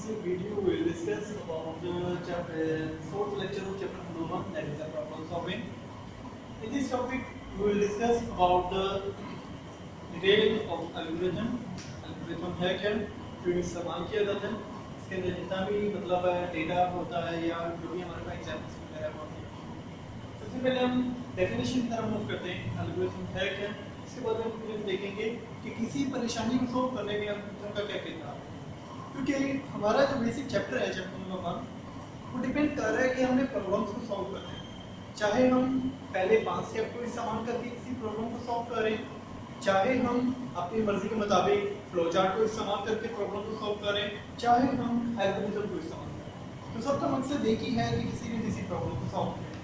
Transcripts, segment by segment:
video we will discuss about the fourth lecture of chapter number 1, that is the problem solving. In this topic we will discuss about the detail of algorithm. Algorithm है क्या, क्यों इस्तेमाल किया जाता है, इसके अंदर जितना भी मतलब डेटा होता है या जो भी हमारे पास एग्जाम्पल्स वगैरह होते हैं। सबसे पहले हम डेफिनेशन की तरफ मूव करते हैं, algorithm है क्या। इसके बाद हम देखेंगे कि किसी परेशानी को सोल्व करने में algorithm का क्या किरदार है, क्योंकि हमारा जो बेसिक चैप्टर है चैप्टर नंबर 1 वो डिपेंड कर रहा है कि हमने प्रॉब्लम्स को सॉल्व करना है। चाहे हम पहले 5 स्टेप को इस्तेमाल करके किसी प्रॉब्लम को सॉल्व करें, चाहे हम अपनी मर्जी के मुताबिक फ्लो चार्ट को इस्तेमाल करके प्रॉब्लम को सॉल्व करें, चाहे हम एल्गोरिथम को इस्तेमाल करें, तो सबका मकसद एक ही है कि किसी भी किसी प्रॉब्लम को सॉल्व करें।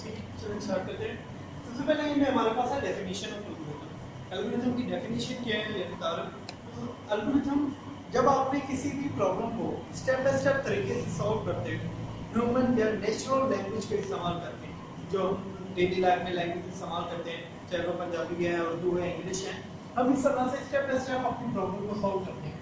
ठीक है, चलिए स्टार्ट करते हैं। सबसे पहले इनमें हमारे पास है डेफिनेशन ऑफ एल्गोरिथम। एल्गोरिथम की डेफिनेशन क्या है, ये बता रहा हूं। एल्गोरिथम जब आपने किसी भी प्रॉब्लम को स्टेप बाय स्टेप तरीके से सॉल्व करते हैं, ह्यूमन या नेचुरल लैंग्वेज का इस्तेमाल करके, जो डेली लाइफ में लैंग्वेज इस्तेमाल करते हैं, चाहे वो पंजाबी है, उर्दू है, इंग्लिश है, हम इस तरह से स्टेप बाय स्टेप अपनी प्रॉब्लम को सॉल्व करते हैं।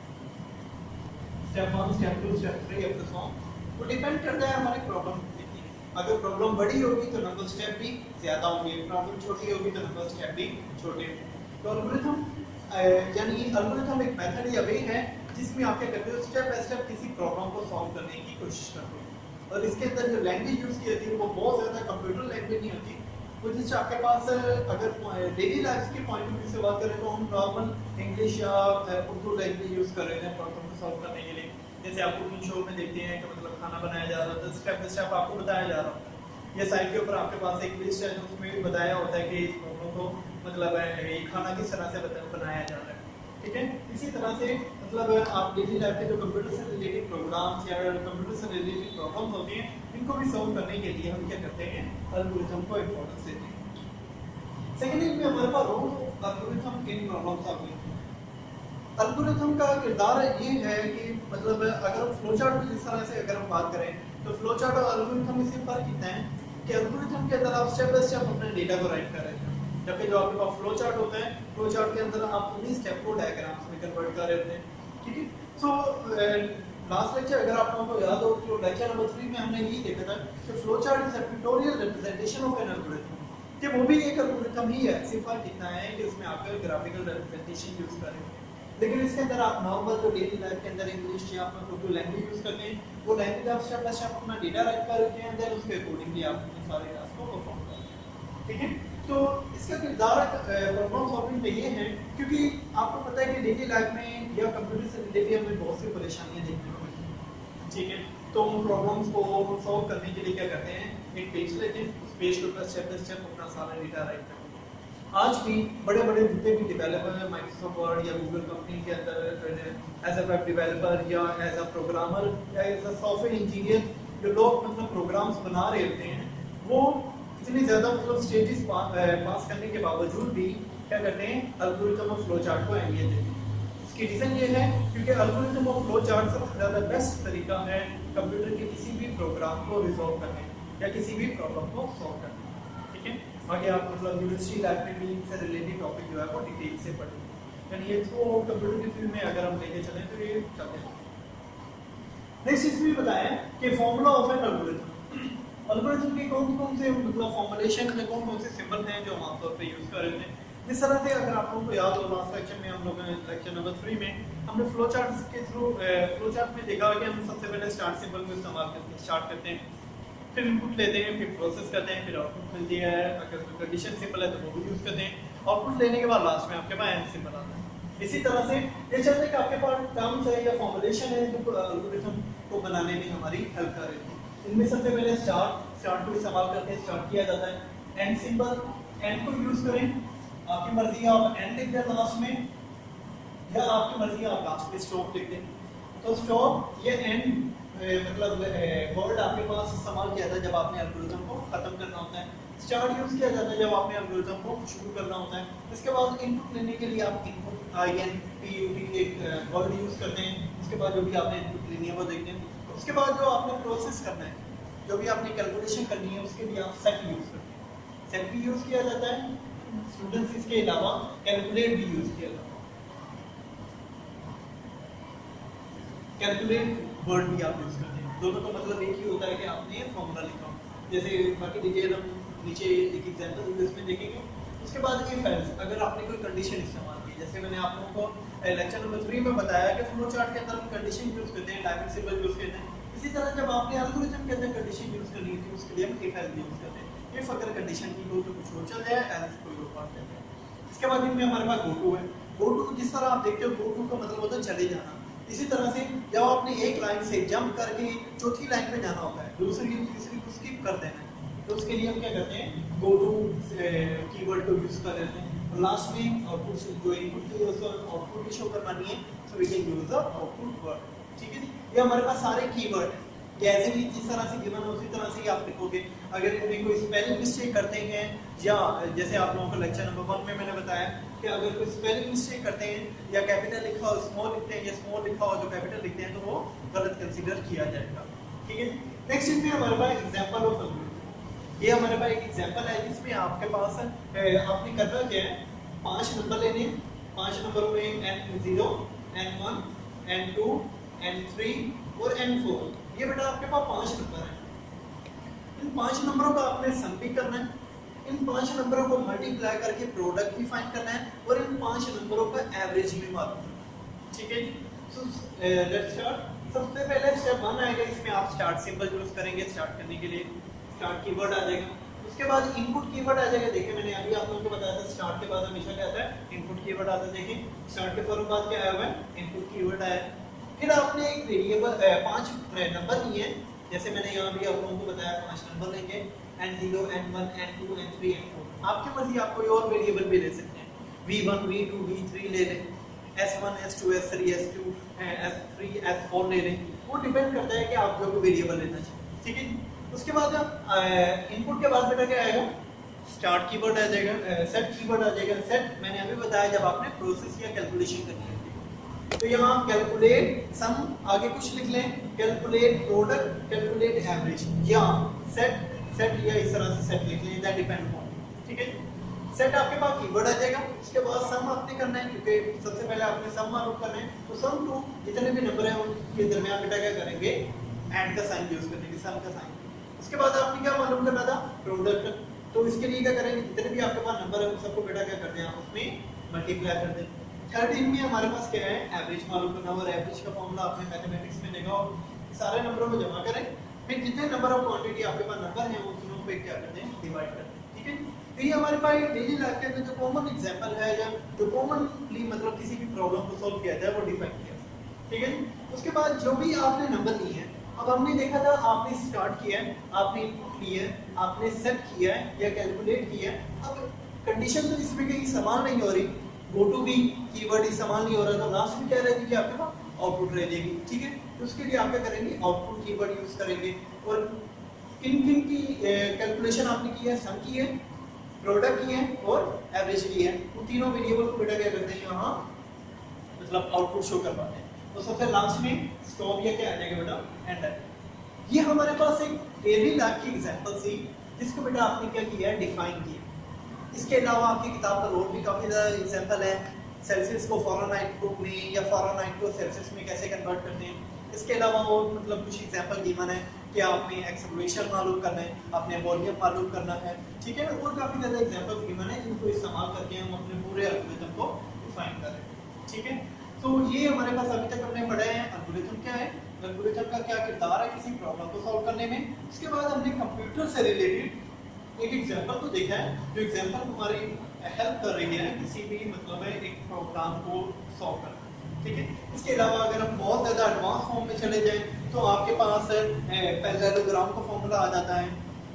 Step 1, step 2, step 3 up to so on. वो डिपेंड करता है हमारी प्रॉब्लम कितनी है। अगर प्रॉब्लम बड़ी होगी तो नंबर स्टेप भी ज्यादा होंगे, प्रॉब्लम छोटी होगी तो नंबर स्टेप भी छोटे होंगे। तो एल्गोरिथम यानी एल्गोरिथम एक मेथड या वे है जिसमें आप क्या करते हो, स्टेप बाय स्टेप किसी प्रॉब्लम को सॉल्व करने की कोशिश करते हो। और इसके अंदर जो लैंग्वेज यूज की जाती है वो बहुत ज्यादा कंप्यूटर लैंग्वेज नहीं होती। वो जैसे आपके पास अगर डेली लाइफ के पॉइंट ऑफ व्यू से बात करें तो हम नॉर्मल इंग्लिश या उर्दू लैंग्वेज यूज कर रहे हैं प्रॉब्लम को सॉल्व करने के लिए। जैसे आप कुकिंग शो में देखते हैं कि मतलब खाना बनाया जा रहा है तो स्टेप बाय स्टेप आपको बताया जा रहा होता है, या साइड के ऊपर आपके पास एक लिस्ट है उसमें भी बताया होता है कि इस प्रॉब्लम को मतलब ये खाना किस तरह से बनाया जा रहा है। ठीक है, इसी तरह से मतलब आप डेली लाइफ के जो कंप्यूटर से रिलेटेड प्रोग्राम्स या कंप्यूटर से रिलेटेड प्रॉब्लम्स होती हैं, इनको भी सॉल्व करने के लिए हम क्या करते हैं, एल्गोरिथम को इंपॉर्टेंस देते हैं। सेकेंडली में हमारे पास role of algorithm in problem solving. Algorithm का किरदार ये है कि मतलब अगर हम फ्लो चार्ट की जिस तरह से अगर हम बात करें तो फ्लो चार्ट और एल्गोरिथम में सिर्फ फर्क इतना है कि एल्गोरिथम के अंदर आप स्टेप बाय स्टेप अपने डेटा को राइट कर रहे हैं, जबकि जो आपके पास फ्लो चार्ट होता है, फ्लो चार्ट के अंदर आप उन्हीं स्टेप को डायग्राम्स में कन्वर्ट कर रहे हैं। ठीक है, सो लास्ट लेक्चर अगर आप लोगों को याद हो तो लेक्चर नंबर 3 में हमने यही देखा था कि flow chart is a pictorial representation of an algorithm, कि वो भी एक एल्गोरिथम ही है, सिर्फ फर्क इतना है कि उसमें आप ग्राफिकल रिप्रेजेंटेशन यूज कर रहे हैं। लेकिन इसके अंदर आप नॉर्मल जो डेली लाइफ के अंदर इंग्लिश या आप उर्दू लैंग्वेज यूज करते हैं, वो लैंग्वेज आप स्टेप बाय स्टेप अपना डेटा राइट कर रहे हैं, देन उसके अकॉर्डिंगली आप अपने सारे टास्क को परफॉर्म कर रहे हैं। ठीक है, तो इसका किरदार प्रॉब्लम सॉल्विंग में ये है क्योंकि आपको पता है कि डेली लाइफ में या कंप्यूटर से रिलेटेड हमें बहुत सी परेशानियां देखने को मिलती हैं। ठीक है, तो उन प्रॉब्लम्स को सॉल्व करने के लिए क्या करते हैं, एक पेज लेते हैं, उस पेज के ऊपर स्टेप बाय स्टेप अपना सारा डेटा राइट करते हैं। आज भी बड़े बड़े जितने भी डेवलपर हैं माइक्रोसॉफ्ट वर्ड या गूगल कंपनी के अंदर एज अ वेब डेवलपर या एज अ प्रोग्रामर या एज अ सॉफ्टवेयर इंजीनियर, जो लोग मतलब प्रोग्राम्स बना रहे होते हैं, वो इतनी ज़्यादा मतलब स्टेजेस पास करने के बावजूद भी क्या करते हैं, एल्गोरिथम और फ्लो चार्ट को अहमियत देते हैं। इसकी रीज़न ये है क्योंकि एल्गोरिथम और फ्लो चार्ट सबसे ज़्यादा बेस्ट तरीका है कंप्यूटर के किसी भी प्रोग्राम को रिजॉल्व करने या किसी भी प्रॉब्लम को सॉल्व करने। ठीक है, आगे आप मतलब यूनिवर्सिटी लाइफ में भी इनसे रिलेटेड टॉपिक जो है वो डिटेल से पढ़ें, यानी ये तो कंप्यूटर की फील्ड में अगर हम लेके चलें तो ये चलते हैं। नेक्स्ट इसमें बताया कि formula of an algorithm. Algorithm के कौन-कौन से मतलब फॉर्मुलेशन में कौन-कौन से सिंबल हैं जो हम आमतौर पे यूज कर रहे थे। जिस तरह से अगर आप लोगों को याद हो लास्ट लेक्चर में हम लोगों ने लेक्चर नंबर 3 में हमने फ्लो चार्ट्स के थ्रू फ्लो चार्ट में देखा कि हम सबसे पहले स्टार्ट सिंबल को इस्तेमाल करके स्टार्ट करते हैं, फिर इनपुट लेते हैं, फिर प्रोसेस करते हैं, फिर आउटपुट मिलती है। अगर कोई कंडीशन सिंबल है तो वो भी यूज करते हैं, आउटपुट लेने के बाद लास्ट में आपके पास एंड सिंबल आता है। इसी तरह से ये चलते कि आपके पास टर्म्स है या फॉर्मुलेशन है जो एल्गोरिथम को बनाने में हमारी हेल्प कर रही है। इनमें सबसे पहले स्टार्ट को इस्तेमाल करके स्टार्ट किया जाता है। एंड सिंबल, एंड को यूज करें, आपकी मर्जी है आप एंड लिख दें लास्ट में, या आपकी मर्जी है आप लास्ट में स्टॉप लिख दें। तो स्टॉप ये एंड मतलब वर्ड आपके पास इस्तेमाल किया था जब आपने एल्गोरिथम को खत्म करना होता है। स्टार्ट यूज किया जाता है जब आपने एल्गोरिथम को शुरू करना होता है। इसके बाद इनपुट लेने के लिए आप इनपुट INPUT एक वर्ड यूज करते हैं। उसके बाद जो भी आपने इनपुट लेनी है वो देखते हैं। उसके बाद जो आपने प्रोसेस करना है, जो भी आपने कैलकुलेशन करनी है, उसके लिए आप सेट यूज करते हैं। सेट भी यूज किया जाता है स्टूडेंट्स, इसके अलावा कैलकुलेट भी यूज किया जाता है। कैलकुलेट वर्ड भी आप यूज़ करते हैं, दोनों का मतलब एक ही होता है कि आपने फॉर्मूला लिखा हो। जैसे बाकी डिटेल हम नीचे एक एग्जाम्पल इसमें देखेंगे। उसके बाद इफ एल्स, अगर आपने कोई कंडीशन इस्तेमाल की, जैसे मैंने आप लोगों को लेक्चर नंबर 3 में बताया कि फ्लो चार्ट के अंदर हम कंडीशन यूज़ करते हैं, डायमंड सिंबल यूज़ करते हैं। इसी तरह जब आपने एल्गोरिथम के अंदर कंडीशन यूज़ करनी है, उसके लिए हम इफ एल्स यूज़ करते हैं। इफ अगर कंडीशन की हो तो कुछ और चल जाए, एल्स कोई और बात चल जाए। इसके बाद इनमें हमारे पास गो टू है। गो टू जिस तरह आप देखते हो, गो टू का मतलब होता है चले जाना। इसी तरह से जब आपने एक लाइन से जंप करके चौथी लाइन पे जाना होता है, दूसरी तीसरी को स्किप कर देना है, तो उसके लिए हम क्या करते हैं, गो टू कीवर्ड को यूज कर लेते हैं। और लास्ट में आउटपुट जो इनपुट की आउटपुट की शो करवानी है, so we can use the output word. ठीक है, ये हमारे पास सारे कीवर्ड हैं। जैसे भी जिस तरह से गिवन है उसी तरह से ही आप लिखोगे। अगर इनमें कोई स्पेलिंग मिस्टेक करते हैं, या जैसे आप लोगों को लेक्चर नंबर 1 में मैंने बताया कि अगर कोई स्पेलिंग मिस्टेक करते हैं या कैपिटल लिखा हो स्मॉल लिखते हैं, या स्मॉल लिखा हो जो कैपिटल लिखते हैं, तो वो गलत कंसीडर किया जाएगा। ठीक है, नेक्स्ट इसमें हमारे पास एग्जांपल ऑफ एल्गोरिथम। ये हमारे पास एक एग्जांपल है जिसमें आपके पास आपने करना क्या है, 5 नंबर लेने, 5 नंबरों में n0, n1, n2, n3 और n4। ये बेटा आपके पास 5 नंबर हैं। इन 5 नंबरों का आपने सम भी करना है, इन 5 नंबरों को मल्टीप्लाई करके प्रोडक्ट भी फाइंड करना है, और इन 5 नंबरों का एवरेज भी मालूम करना है। ठीक है, सो लेट्स स्टार्ट। सबसे पहले स्टेप 1 आएगा, इसमें आप स्टार्ट सिंबल यूज करेंगे स्टार्ट करने के लिए। स्टार्ट कीवर्ड आ जाएगा, उसके बाद इनपुट कीवर्ड आ जाएगा। देखिए मैंने अभी आप लोगों को बताया था स्टार्ट के बाद हमेशा क्या आता है, इनपुट कीवर्ड आता है। देखिए स्टार्ट के फौरन बाद क्या आया हुआ है, इनपुट कीवर्ड आया। फिर आपने एक वेरिएबल 5 नंबर लिए हैं, जैसे मैंने यहाँ भी आप लोगों को बताया 5 नंबर लेंगे, n0, n1, n2, n3, n4। आपकी मर्जी, आप कोई और वेरिएबल भी ले सकते हैं, v1, v2, v3 ले लें, s1, s2, s3, s2, s3, s4 ले लें। वो डिपेंड करता है कि आप जो भी वेरिएबल लेना चाहिए। ठीक है, उसके बाद इनपुट के बाद बेटा क्या आएगा, स्टार्ट कीवर्ड आ जाएगा, सेट कीवर्ड आ जाएगा। सेट मैंने अभी बताया जब आपने प्रोसेस या कैलकुलेशन करनी है, तो यहाँ कैलकुलेट सम आगे कुछ लिख लें, कैलकुलेट प्रोडक्ट, कैलकुलेट एवरेज, या सेट या इस तरह से सेट लिख लें, दैट डिपेंड ऑन। ठीक है, सेट आपके पास कीवर्ड आ जाएगा। उसके बाद सम आपने करना है, क्योंकि सबसे पहले आपने सम मालूम करना है, तो सम टू जितने भी नंबर हैं उनके दरमियान बेटा क्या करेंगे, एंड का साइन यूज करेंगे, सम का साइन। उसके बाद आपने क्या मालूम करना था, प्रोडक्ट। तो इसके लिए क्या करेंगे, जितने भी आपके पास नंबर है उन सबको बेटा क्या करते हैं, आप उसमें मल्टीप्लाई कर दें। थर्ड इन में हमारे पास क्या है, एवरेज मालूम करना। और एवरेज का फॉर्मूला आपने मैथमेटिक्स में देखा हो, सारे नंबरों को जमा करें, फिर जितने नंबर ऑफ क्वांटिटी आपके पास नंबर है उन तीनों पे क्या करते हैं, डिवाइड करते हैं। ठीक है, तो ये हमारे पास डेली लाइफ के अंदर जो कॉमन एग्जांपल है, या जो कॉमनली मतलब किसी भी प्रॉब्लम को सॉल्व किया जाए, वो डिफाइन किया। ठीक है, उसके बाद जो भी आपने नंबर लिए हैं, अब हमने देखा था आपने स्टार्ट किया है, आपने इनपुट लिया है, आपने सेट किया है या कैलकुलेट किया है। अब कंडीशन तो इसमें कहीं समान नहीं हो रही, गो टू भी कीवर्ड इस्तेमाल नहीं हो रहा, तो लास्ट में क्या रहेगी कि आपके पास आउटपुट रह जाएगी। ठीक है, तो उसके लिए आप क्या करेंगे, आउटपुट कीवर्ड यूज करेंगे। और किन किन की कैलकुलेशन आपने की है, सम की है, प्रोडक्ट की है और एवरेज की है। वो तीनों वेरिएबल को बेटा क्या करते हैं, यहाँ मतलब आउटपुट शो करवाते हैं। तो सबसे लास्ट में स्टॉप या क्या आ जाएगा बेटा, एंड है। ये हमारे पास एक डेली लाइफ की एग्जांपल थी, जिसको बेटा आपने क्या किया है, डिफाइन किया। इसके अलावा आपकी किताब पर और भी काफ़ी ज़्यादा एग्जांपल है, सेल्सियस को फ़ारेनहाइट ग्रुप में या फ़ारेनहाइट को सेल्सियस में कैसे कन्वर्ट करते हैं। इसके अलावा और मतलब कुछ एग्जांपल गिवन है कि आपने एक्सेलरेशन मालूम करना है, आपने वॉल्यूम मालूम करना है। ठीक है, और काफ़ी ज़्यादा एग्जांपल गिवन है, जिनको इस्तेमाल करके हम अपने पूरे एल्गोरिथम को डिफाइन कर रहे हैं। ठीक है, तो ये हमारे पास अभी तक हमने पढ़ा है एल्गोरिथम क्या है, एल्गोरिथम का क्या किरदार है किसी प्रॉब्लम को सॉल्व करने में। उसके बाद हमने कंप्यूटर से रिलेटेड एक एग्जांपल को देखा है, जो एग्जांपल हमारी हेल्प कर रही है किसी भी मतलब है एक प्रोग्राम को सॉल्व करना। ठीक है, इसके अलावा अगर हम बहुत ज़्यादा एडवांस फॉर्म में चले जाएं, तो आपके पास पैरेललोग्राम का फॉर्मूला आ जाता है,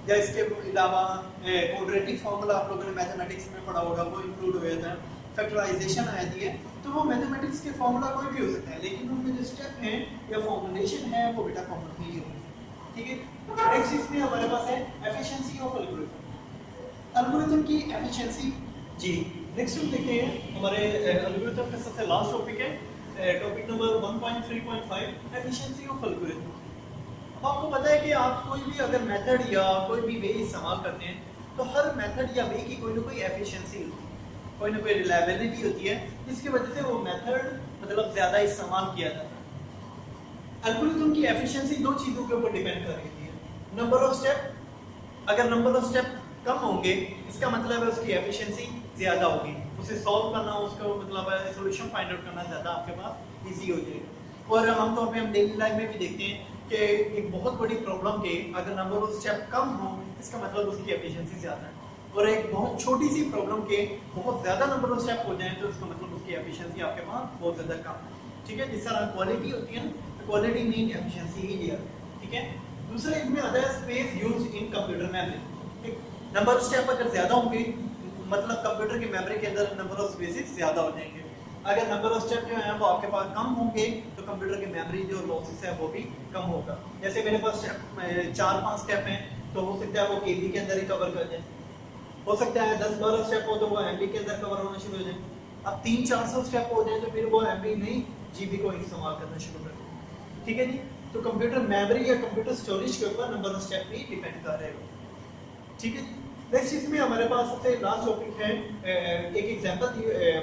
या इसके अलावा क्वाड्रेटिक फॉर्मूला आप लोगों ने मैथमेटिक्स में पढ़ा होगा, वो इंक्लूड हो जाता है। फैक्टराइजेशन आ जाती है, तो वो मैथमेटिक्स के फॉर्मूला कोई भी हो सकता है, लेकिन उनमें जो स्टेप हैं या फॉर्मुलेशन है वो बेटा कॉमन ही होगी। ठीक है, नेक्स्ट इसमें हमारे पास है एफिशिएंसी ऑफ एल्गोरिथम, एल्गोरिथम की एफिशिएंसी। जी नेक्स्ट हम देखते हैं हमारे एल्गोरिथम का सबसे लास्ट टॉपिक है topic number 1.3.5 efficiency of algorithm. अब आपको पता है कि आप कोई भी अगर मेथड या कोई भी वे इस्तेमाल करते हैं, तो हर मेथड या वे की कोई ना कोई एफिशिएंसी होती है, कोई ना कोई रिलायबिलिटी होती है, जिसकी वजह से वो मेथड मतलब ज़्यादा इस्तेमाल किया जाता है। एल्गोरिथम की एफिशिएंसी दो चीजों के ऊपर डिपेंड कर रही है। नंबर ऑफ स्टेप, अगर नंबर ऑफ स्टेप कम होंगे इसका मतलब है उसकी एफिशिएंसी ज्यादा होगी, उसे सॉल्व करना, उसका मतलब है सॉल्यूशन फाइंड आउट करना ज्यादा आपके पास इजी हो जाएगा। और आमतौर पे हम डेली लाइफ में भी देखते हैं कि एक बहुत बड़ी प्रॉब्लम के अगर नंबर ऑफ स्टेप कम हो इसका मतलब उसकी एफिशिएंसी ज्यादा है, और एक बहुत छोटी सी प्रॉब्लम के बहुत ज्यादा नंबर ऑफ स्टेप हो जाए तो इसका मतलब उसकी एफिशिएंसी आपके पास बहुत ज्यादा कम है। ठीक है, जिस तरह क्वालिटी होती है ना, क्वालिटी मीन एफिशिएंसी ही लिया। ठीक है, दूसरा इसमें आता है space use in computer memory. Number of step अगर ज्यादा होंगे मतलब कंप्यूटर की मेमोरी के अंदर नंबर ऑफ स्पेसेस ज्यादा हो जाएंगे। अगर नंबर ऑफ स्टेप जो है वो आपके पास कम होंगे तो कंप्यूटर की मेमोरी जो लॉसेस है वो भी कम होगा। जैसे मेरे पास 4-5 स्टेप हैं तो हो सकता है वो केबी के अंदर ही कवर कर जाए, हो सकता है 10-12 स्टेप हो तो वो एमबी के अंदर कवर होना शुरू हो जाए। अब 300-400 स्टेप हो जाए तो फिर वो एमबी नहीं जीबी को इस्तेमाल करना शुरू कर दें। ठीक है जी, तो कंप्यूटर मेमोरी या कंप्यूटर स्टोरेज के ऊपर नंबर ऑफ स्टेप भी डिपेंड कर रहे हो। ठीक है, नेक्स्ट इसमें हमारे पास सबसे लास्ट टॉपिक है, एक एग्जांपल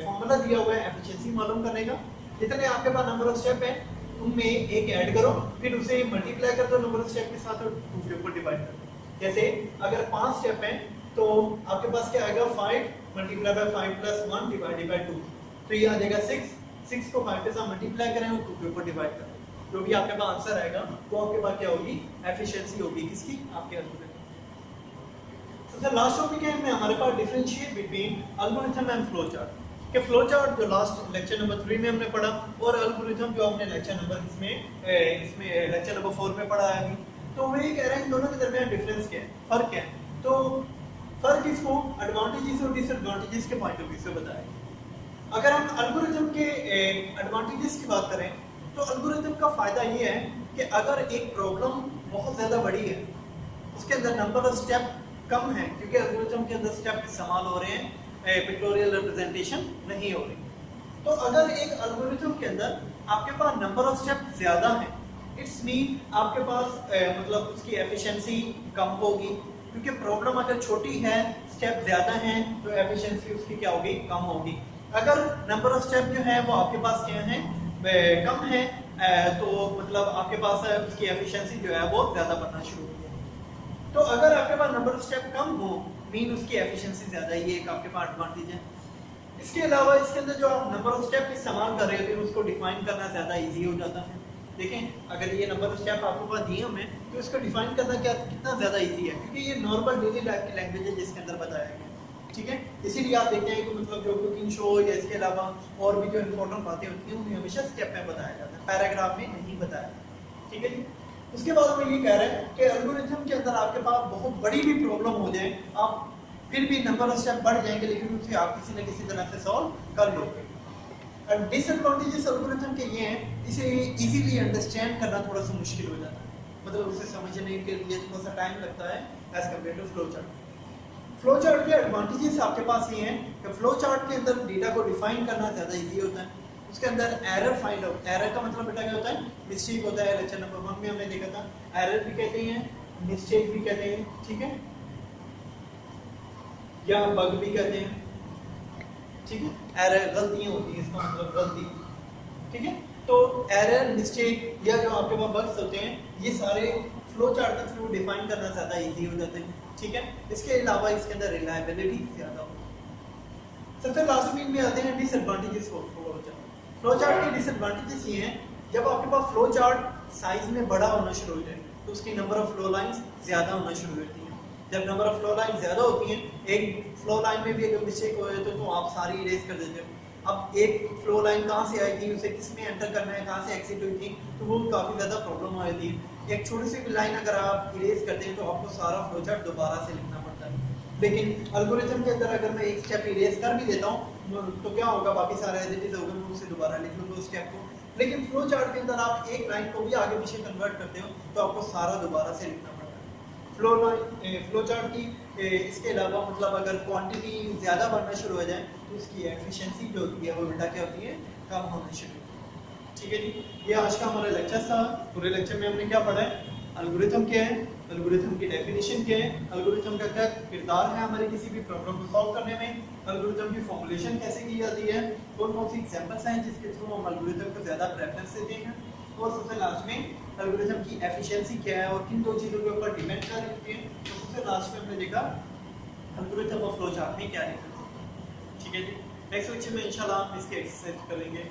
फॉर्मूला दिया हुआ है एफिशिएंसी मालूम करने का। जितने आपके पास नंबर ऑफ स्टेप है उनमें एक ऐड करो, फिर उसे मल्टीप्लाई कर दो नंबर ऑफ स्टेप के साथ और 2 के ऊपर डिवाइड कर दो। जैसे अगर 5 स्टेप हैं तो आपके पास क्या आएगा, 5 multiply by 5 plus 1 divided by 2, तो ये आ जाएगा 6 को 5 के साथ मल्टीप्लाई करें और 2 के ऊपर डिवाइड करें, जो भी आपके पास आंसर आएगा वो आपके पास क्या होगी, एफिशिएंसी होगी किसकी, आपके एल्गोरिथम। सबसे लास्ट टॉपिक है इसमें हमारे पास differentiate between algorithm and flow chart. कि फ्लो चार्ट जो लास्ट लेक्चर नंबर 3 में हमने पढ़ा और एल्गोरिथम जो हमने लेक्चर नंबर इसमें लेक्चर नंबर 4 में पढ़ा है, तो वो ये कह रहे हैं दोनों के दरमियान डिफरेंस क्या है, फर्क क्या है। तो फर्क इसको एडवांटेजेस और डिसएडवांटेजेस के पॉइंट ऑफ व्यू से बताया। अगर हम एल्गोरिथम के एडवांटेजेस की बात करें तो एल्गोरिथम का फायदा ये है कि अगर एक प्रॉब्लम बहुत ज्यादा बड़ी है उसके अंदर नंबर ऑफ स्टेप कम है, क्योंकि एल्गोरिथम के अंदर स्टेप इस्तेमाल हो रहे हैं, पिक्टोरियल रिप्रेजेंटेशन नहीं हो रही। तो अगर एक एल्गोरिथम के अंदर आपके पास नंबर ऑफ स्टेप ज्यादा है, इट्स मीन आपके पास मतलब उसकी एफिशिएंसी कम होगी, क्योंकि प्रॉब्लम अगर छोटी है स्टेप ज्यादा हैं तो एफिशिएंसी उसकी क्या होगी, कम होगी। अगर नंबर ऑफ स्टेप जो है वो आपके पास क्या है, कम है, तो मतलब आपके पास उसकी एफिशिएंसी जो है वो ज्यादा बनना शुरू हो गई। तो अगर आपके पास नंबर ऑफ स्टेप कम हो मीन उसकी एफिशिएंसी ज्यादा, ये एक आपके पास एडवांटेज है। इसके अलावा इसके अंदर जो आप नंबर ऑफ स्टेप इस्तेमाल कर रहे होते हैं उसको डिफाइन करना ज्यादा इजी हो जाता है। देखें अगर ये नंबर ऑफ स्टेप आपके पास दिए हमें तो इसको डिफाइन करना क्या कितना ज्यादा इजी है, क्योंकि ये नॉर्मल डेली लाइफ की लैंग्वेज है जिसके अंदर बताया गया। ठीक है, इसीलिए आप देखते हैं कि मतलब जो कुकिंग शो या इसके अलावा और भी जो इंपॉर्टेंट बातें होती हैं उन्हें हमेशा स्टेप में बताया जाता है, पैराग्राफ में नहीं बताया। ठीक है जी, उसके बाद हम ये कह रहे हैं कि एल्गोरिथम के अंदर आपके पास बहुत बड़ी भी प्रॉब्लम हो जाए आप फिर भी नंबर ऑफ स्टेप बढ़ जाएंगे लेकिन उसे आप किसी न किसी तरह से सॉल्व कर लोगे। और डिसएडवांटेजेस एल्गोरिथम के ये हैं, इसे इजीली अंडरस्टैंड करना थोड़ा सा मुश्किल हो जाता है, मतलब उसे समझने के लिए थोड़ा सा टाइम लगता है as compared to flow chart. Flow chart के एडवांटेजेस आपके पास ये हैं कि फ्लो चार्ट के अंदर डेटा को डिफाइन करना ज़्यादा इजी होता है, उसके अंदर एरर फाइंड आउट, एरर का मतलब बेटा क्या होता है, मिस्टेक होता है। लेक्चर नंबर 1 में हमने देखा था एरर भी कहते हैं, मिस्टेक भी कहते हैं, ठीक है, या बग भी कहते हैं। ठीक है, एरर गलतियां होती हैं, इसका मतलब गलती। ठीक है, तो एरर, मिस्टेक या जो आपके पास बग्स होते हैं ये सारे फ्लो चार्ट के थ्रू डिफाइन करना ज़्यादा इजी हो जाते हैं। ठीक है, इसके अलावा इसके अंदर रिलायबिलिटी ज़्यादा होती है। सबसे लास्ट में आते हैं disadvantages of flow chart. Flow chart के डिसएडवांटेजेस ये हैं, जब आपके पास फ्लो चार्ट साइज में बड़ा होना शुरू हो जाए तो उसकी नंबर ऑफ फ्लो लाइंस ज़्यादा होना शुरू होती हैं। जब नंबर ऑफ फ्लो लाइन ज़्यादा होती हैं, एक फ्लो लाइन में भी अगर मिस्टेक हो जाए तो आप सारी इरेज कर देते हो। अब एक फ्लो लाइन कहाँ से आई थी, उसे किस में एंटर करना है, कहाँ से एग्जिट हुई थी, तो वो काफ़ी ज़्यादा प्रॉब्लम आ जाती है। एक छोटी सी लाइन अगर आप इरेज करते हैं तो आपको सारा फ्लो चार्ट दोबारा से लिखना पड़ता है। लेकिन एल्गोरिथम के अंदर अगर मैं एक स्टेप इरेज कर भी देता हूँ तो क्या होगा, बाकी सारे एज इट इज होगा, मैं उसे दोबारा लिख लूँगा उस स्टेप को। लेकिन फ्लो चार्ट के अंदर आप एक लाइन को भी आगे पीछे कन्वर्ट करते हो तो आपको सारा दोबारा से लिखना पड़ता है। फ्लो चार्ट की इसके अलावा मतलब अगर क्वांटिटी ज़्यादा बढ़ना शुरू हो जाए तो उसकी एफिशिएंसी जो होती है वो बेटा क्या होती है, कम होना शुरू होती है। ठीक है जी, ये आज का हमारा लेक्चर था। पूरे लेक्चर में हमने क्या पढ़ा है, एल्गोरिथम क्या है, एल्गोरिथम की डेफिनेशन क्या है, एल्गोरिथम का क्या किरदार है हमारे किसी भी प्रॉब्लम को सॉल्व करने में, एल्गोरिथम की फॉर्मुलेशन कैसे की जाती है, कौन कौन सी एग्जांपल्स हैं जिसके थ्रू हम एल्गोरिथम को ज़्यादा प्रेफरेंस देते हैं, और सबसे लास्ट में एल्गोरिथम की एफिशिएंसी क्या है और किन दो चीज़ों के ऊपर डिपेंड कर रही है। तो सबसे लास्ट में हमने देखा एल्गोरिथम और फ्लो चार्ट में क्या डिफरेंस है। ठीक है जी, नेक्स्ट लेक्चर में इंशाल्लाह हम इसके एक्सरसाइज करेंगे।